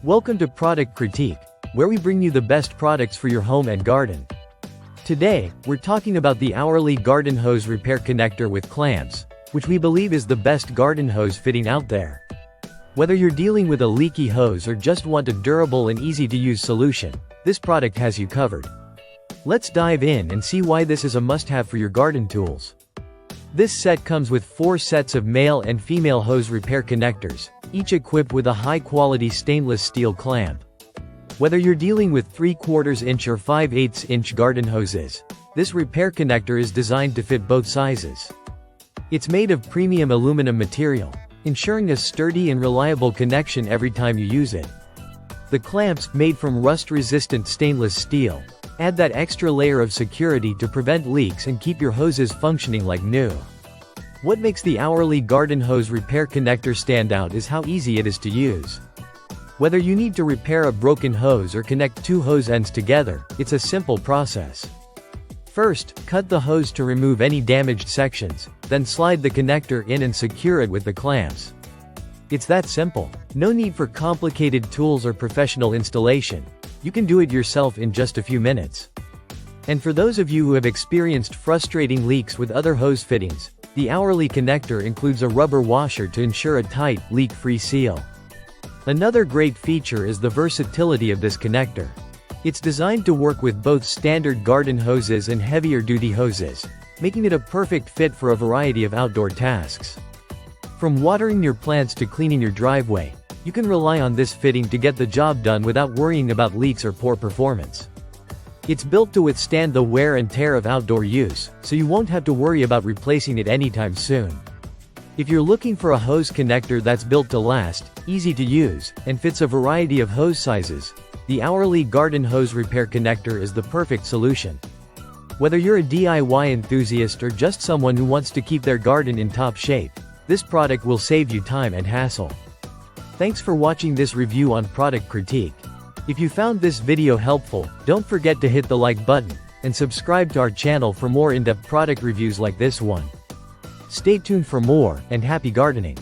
Welcome to Product Critique, where we bring you the best products for your home and garden. Today, we're talking about the Hourleey garden hose repair connector with clamps, which we believe is the best garden hose fitting out there. Whether you're dealing with a leaky hose or just want a durable and easy-to-use solution, this product has you covered. Let's dive in and see why this is a must-have for your garden tools. This set comes with 4 sets of male and female hose repair connectors, each equipped with a high-quality stainless steel clamp. Whether you're dealing with 3/4 inch or 5/8 inch garden hoses, this repair connector is designed to fit both sizes. It's made of premium aluminum material, ensuring a sturdy and reliable connection every time you use it. The clamps, made from rust-resistant stainless steel, add that extra layer of security to prevent leaks and keep your hoses functioning like new. What makes the Hourleey garden hose repair connector stand out is how easy it is to use. Whether you need to repair a broken hose or connect 2 hose ends together, it's a simple process. First, cut the hose to remove any damaged sections, then slide the connector in and secure it with the clamps. It's that simple. No need for complicated tools or professional installation. You can do it yourself in just a few minutes. And for those of you who have experienced frustrating leaks with other hose fittings, the Hourleey connector includes a rubber washer to ensure a tight, leak-free seal. Another great feature is the versatility of this connector. It's designed to work with both standard garden hoses and heavier-duty hoses, making it a perfect fit for a variety of outdoor tasks. From watering your plants to cleaning your driveway, you can rely on this fitting to get the job done without worrying about leaks or poor performance. It's built to withstand the wear and tear of outdoor use, so you won't have to worry about replacing it anytime soon. If you're looking for a hose connector that's built to last, easy to use, and fits a variety of hose sizes, the Hourleey garden hose repair connector is the perfect solution. Whether you're a DIY enthusiast or just someone who wants to keep their garden in top shape, this product will save you time and hassle. Thanks for watching this review on Product Critique. If you found this video helpful, don't forget to hit the like button, and subscribe to our channel for more in-depth product reviews like this one. Stay tuned for more, and happy gardening!